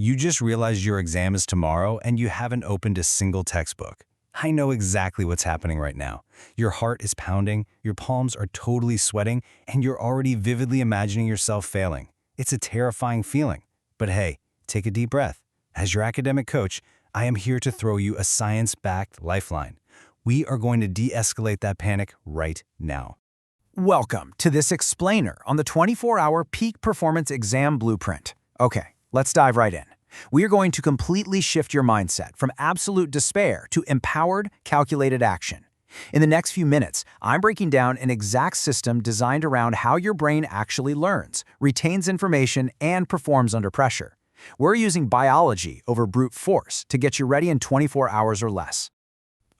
You just realized your exam is tomorrow and you haven't opened a single textbook. I know exactly what's happening right now. Your heart is pounding, your palms are totally sweating, and you're already vividly imagining yourself failing. It's a terrifying feeling. But hey, take a deep breath. As your academic coach, I am here to throw you a science-backed lifeline. We are going to de-escalate that panic right now. Welcome to this explainer on the 24-hour Peak Performance Exam Blueprint. Okay, let's dive right in. We are going to completely shift your mindset from absolute despair to empowered, calculated action. In the next few minutes, I'm breaking down an exact system designed around how your brain actually learns, retains information, and performs under pressure. We're using biology over brute force to get you ready in 24 hours or less.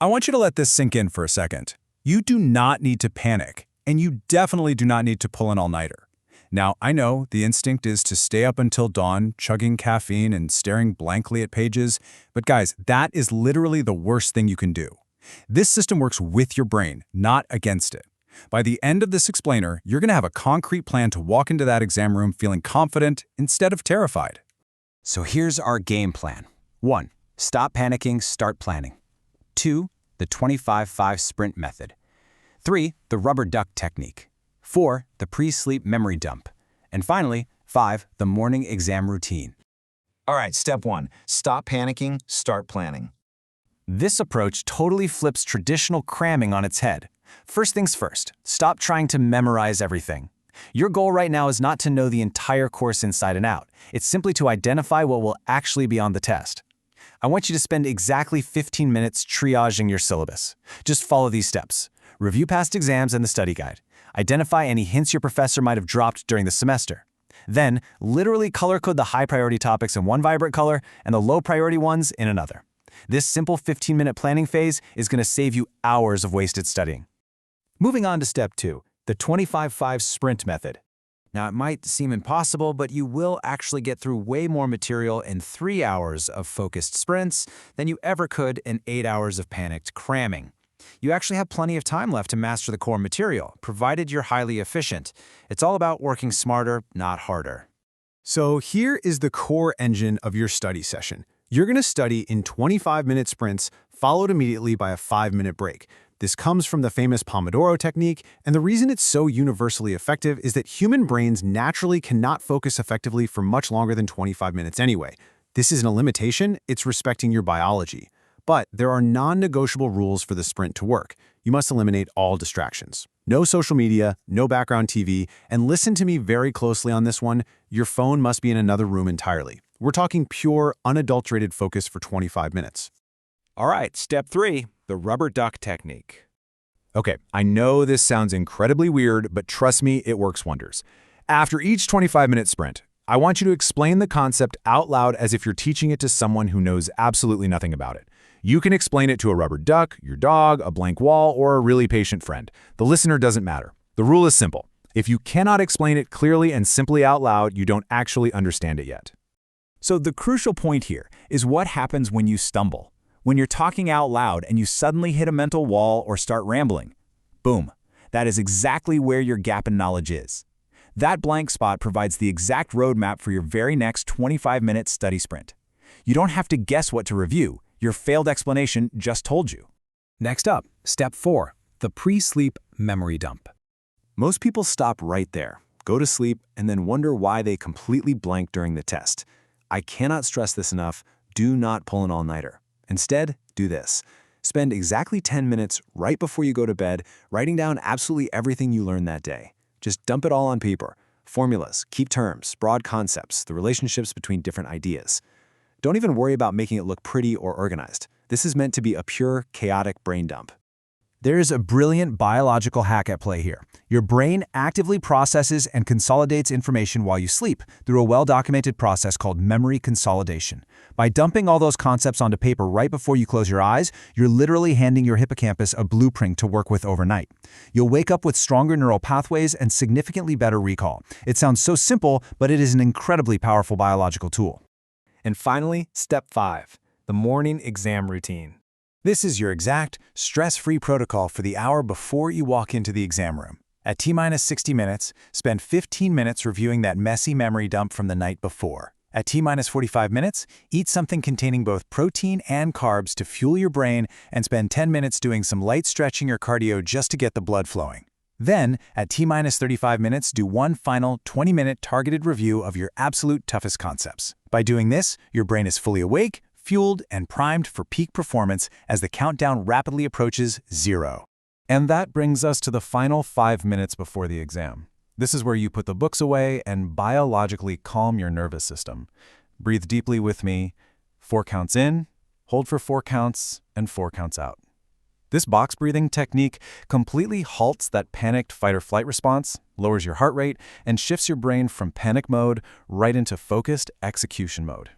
I want you to let this sink in for a second. You do not need to panic, and you definitely do not need to pull an all-nighter. Now, I know the instinct is to stay up until dawn, chugging caffeine and staring blankly at pages, but guys, that is literally the worst thing you can do. This system works with your brain, not against it. By the end of this explainer, you're going to have a concrete plan to walk into that exam room feeling confident instead of terrified. So here's our game plan. 1. Stop panicking, start planning. 2. The 25-5 sprint method. 3. The rubber duck technique. 4. The pre-sleep memory dump. And finally, 5. The morning exam routine. All right, step 1. Stop panicking, start planning. This approach totally flips traditional cramming on its head. First things first, stop trying to memorize everything. Your goal right now is not to know the entire course inside and out. It's simply to identify what will actually be on the test. I want you to spend exactly 15 minutes triaging your syllabus. Just follow these steps. Review past exams and the study guide. Identify any hints your professor might have dropped during the semester. Then, literally color-code the high-priority topics in one vibrant color and the low-priority ones in another. This simple 15-minute planning phase is going to save you hours of wasted studying. Moving on to step 2, the 25-5 sprint method. Now, it might seem impossible, but you will actually get through way more material in 3 hours of focused sprints than you ever could in 8 hours of panicked cramming. You actually have plenty of time left to master the core material, provided you're highly efficient. It's all about working smarter, not harder. So here is the core engine of your study session. You're going to study in 25-minute sprints, followed immediately by a 5-minute break. This comes from the famous Pomodoro technique, and the reason it's so universally effective is that human brains naturally cannot focus effectively for much longer than 25 minutes anyway. This isn't a limitation, it's respecting your biology. But there are non-negotiable rules for the sprint to work. You must eliminate all distractions. No social media, no background TV, and listen to me very closely on this one, your phone must be in another room entirely. We're talking pure, unadulterated focus for 25 minutes. All right, step 3, the rubber duck technique. Okay, I know this sounds incredibly weird, but trust me, it works wonders. After each 25-minute sprint, I want you to explain the concept out loud as if you're teaching it to someone who knows absolutely nothing about it. You can explain it to a rubber duck, your dog, a blank wall, or a really patient friend. The listener doesn't matter. The rule is simple. If you cannot explain it clearly and simply out loud, you don't actually understand it yet. So the crucial point here is what happens when you stumble. When you're talking out loud and you suddenly hit a mental wall or start rambling. Boom. That is exactly where your gap in knowledge is. That blank spot provides the exact roadmap for your very next 25-minute study sprint. You don't have to guess what to review. Your failed explanation just told you. Next up, step 4, the pre-sleep memory dump. Most people stop right there, go to sleep, and then wonder why they completely blank during the test. I cannot stress this enough, do not pull an all-nighter. Instead, do this. Spend exactly 10 minutes right before you go to bed writing down absolutely everything you learned that day. Just dump it all on paper. Formulas, key terms, broad concepts, the relationships between different ideas. Don't even worry about making it look pretty or organized. This is meant to be a pure, chaotic brain dump. There is a brilliant biological hack at play here. Your brain actively processes and consolidates information while you sleep through a well-documented process called memory consolidation. By dumping all those concepts onto paper right before you close your eyes, you're literally handing your hippocampus a blueprint to work with overnight. You'll wake up with stronger neural pathways and significantly better recall. It sounds so simple, but it is an incredibly powerful biological tool. And finally, step 5, the morning exam routine. This is your exact, stress-free protocol for the hour before you walk into the exam room. At T-minus 60 minutes, spend 15 minutes reviewing that messy memory dump from the night before. At T-minus 45 minutes, eat something containing both protein and carbs to fuel your brain and spend 10 minutes doing some light stretching or cardio just to get the blood flowing. Then, at T-minus 35 minutes, do one final 20-minute targeted review of your absolute toughest concepts. By doing this, your brain is fully awake, fueled, and primed for peak performance as the countdown rapidly approaches 0. And that brings us to the final 5 minutes before the exam. This is where you put the books away and biologically calm your nervous system. Breathe deeply with me. 4 counts in, hold for 4 counts, and 4 counts out. This box breathing technique completely halts that panicked fight-or-flight response, lowers your heart rate, and shifts your brain from panic mode right into focused execution mode.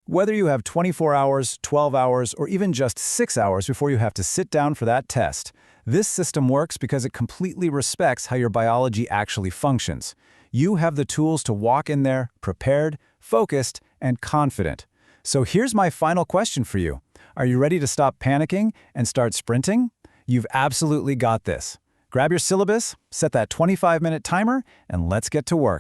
Whether you have 24 hours, 12 hours, or even just 6 hours before you have to sit down for that test, this system works because it completely respects how your biology actually functions. You have the tools to walk in there prepared, focused, and confident. So here's my final question for you. Are you ready to stop panicking and start sprinting? You've absolutely got this. Grab your syllabus, set that 25-minute timer, and let's get to work.